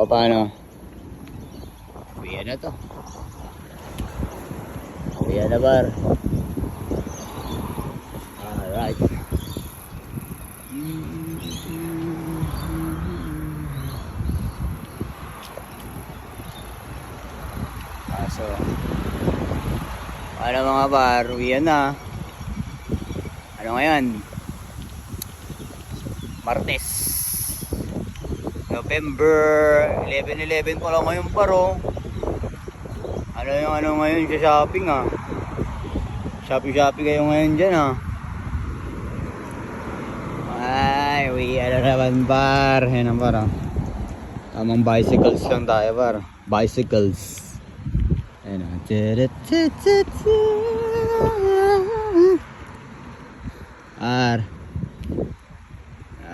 O paano? Uwian na to. Uwian na par. Alright. So, ano mga par, uwian na. Ano ngayon? Martes, November 11 pa lang ngayon paro. Ano yung ano ngayon sa shopping Shopping kayo ngayon dyan Ay, uwian na naman par. Yan ang par Tamang bicycles lang tayo par. Bicycles. Ayan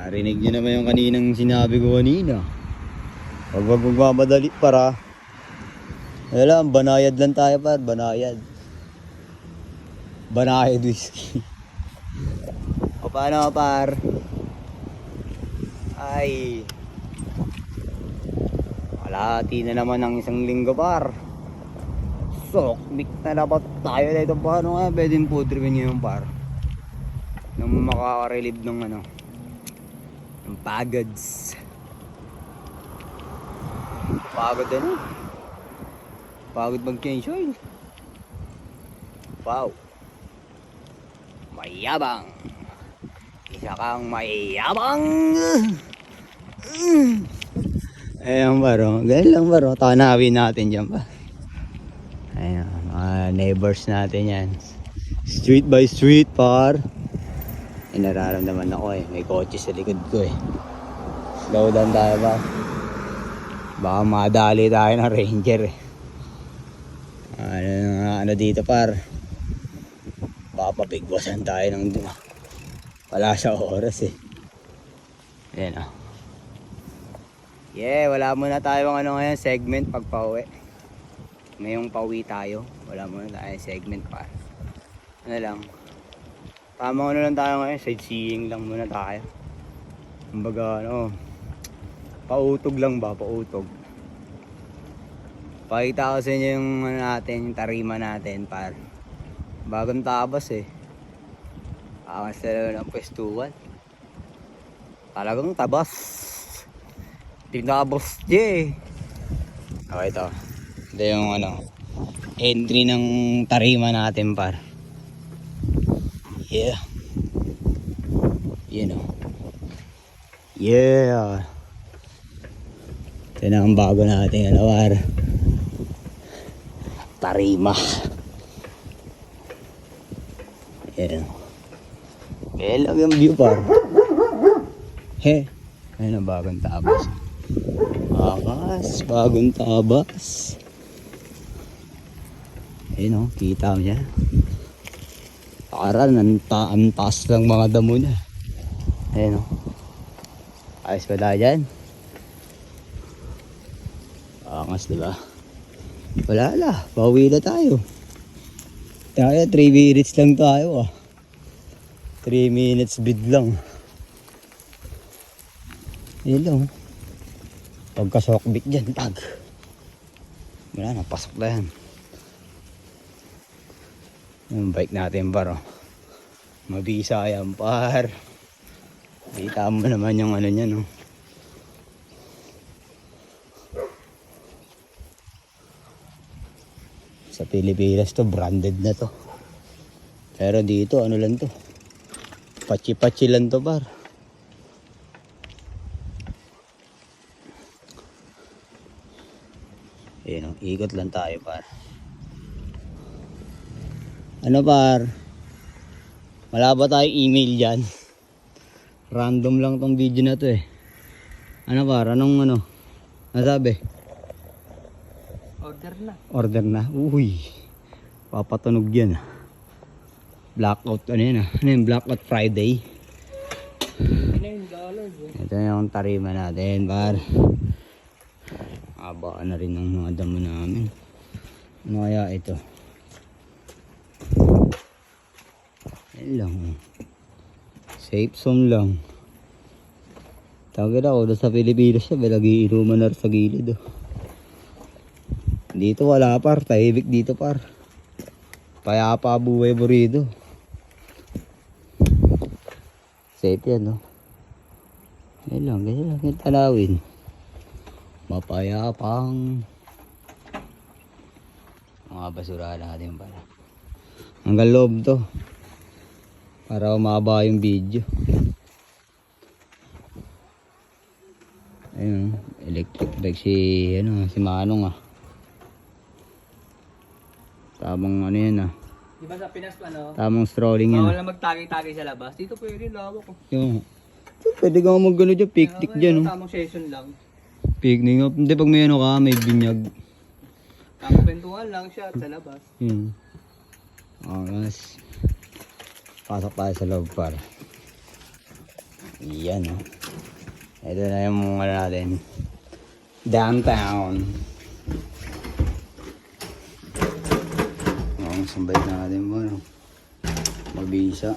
narinig nyo naman yung kaninang sinabi ko kanina. Huwag magmamadali para. Alam, banayad lang tayo par. Banayad whiskey. O paano par? Ay, kalahati na naman ng isang linggo par. Sokmik na dapat tayo dito. Paano nga pwedeng food review nyo yung par nang makaka-relieve ng ng pagods. Pagod pagod mag-change oil. Wow, mayabang. Isa kang mayabang. Ayan baro, ganyan lang baro. Tanawin natin dyan pa. Ayan, mga neighbors natin yan. Street by street par. Ay, nararamdaman ako may kotse sa likod ko Slow down tayo ba? Baka madali tayo ng ranger Ano dito par? Baka mapigwasan tayo ng wala sa oras Ayan Yeah, wala muna tayo ngayon segment pagpauwi. Ngayong pauwi tayo, wala muna tayo segment par. Ano lang, tama lang tayo ngayon, sightseeing lang muna tayo. Kumbaga pautog lang ba, pautog. Pakita ko sa inyo yung yung tarima natin par. Bagong tabas Angas na ng pwestuhan. Talagang tabas. Tinabos Okay, ito. Ito yung entry ng tarima natin par. Yeah. Yeah. Ito na ang bago natin par. Tarima. Yeah. Kaya lang yung view par. Ayun ang bagong tabas. Bagong tabas. Ayun kita mo niya. Para ang taas lang mga damo niya. Ayun ayos ba tayo dyan? Angas diba? Wala bawi na tayo. Kaya 3 minutes lang tayo 3 minutes bid lang. Ayun lang pagkasokbit dyan wala na, pasok na yan. Yung bike natin par mabisa yan par. Kita mo naman yung niya Sa Pilipinas to branded na to. Pero dito lang to, pachi lang to par. Ayun ikot lang tayo par. Par? Wala ba tayong email dyan? Random lang tong video na to par? Anong nasabi? Order na? Uy, papatunog yan Blackout Ano yung Blackout Friday? Ito yung tarima natin par. Abaan na rin ng mga damo namin. Ano kaya ito? Yan lang Safe zone lang. Tawag na ako, doon sa Pilipinas siya, may nagiinuman na rin sa gilid. Oh. Dito wala par, tahimik dito par. Payapa buhay mo rito. Safe yan, no? Ganyan lang yung tanawin. Mapayapang mga basura natin pala. Hanggang loob to. Para umaba yung video. Ayun, electric bike si Manong ah. Tamang ano yan ah. Di ba sa Pinas Tamang strolling yan. bawal na magtagi-tagi sa labas. Dito pwede lawak ko. Yung, pwede ka mag-ano dyan, picnic dyan. Oh. Tamang session lang. Picnic. Oh. Hindi pag may ano ka, may binyag. Tamang kwentuhan lang siya sa labas. Yun. Mas pasok tayo sa loob para. Yan oh. Ito na yung ano natin. Downtown. Ang sambay natin mo. No? Mabisa.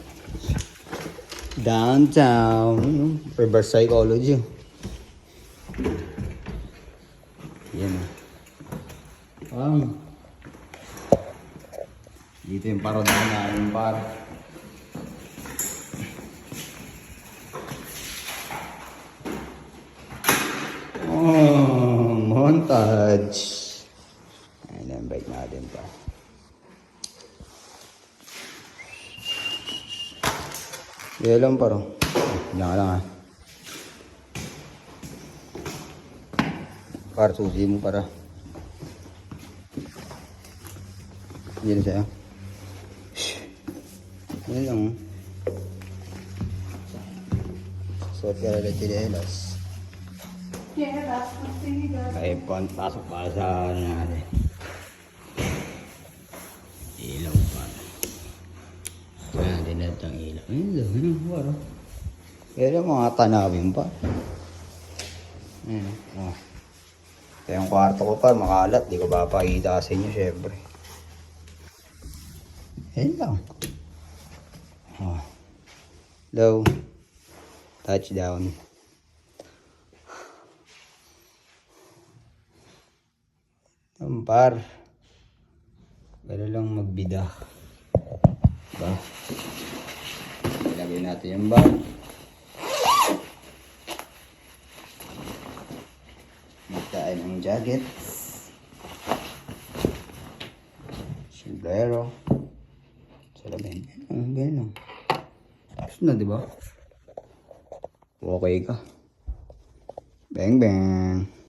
Downtown. Reverse psychology. Yan oh. Dito yung parodahan natin par. Oh, montage. Ayan ang bike natin pa. Yan lang paro. Yan lang ah. Par, susi mo para. Yan sa'yo. Yan lang. Suot ka rin tinelas. Kaya pasok pa sa ano natin. Ilaw pa. Kaya dinat ang ilaw. Ayun, wala. Pero mga tanawin pa. Ayun, oh. Ito yung kwarto ko pa, makalat. Di ko papakita sa inyo, syempre. Ayun lang. Oh. Low. Touchdown. Par. Gano'n lang magbida. Diba? Ilagay natin yung bar. Magtain ang jacket. Sombrero. Salamin. Ganyan. Gusto na, diba? Okay ka. Bang bang.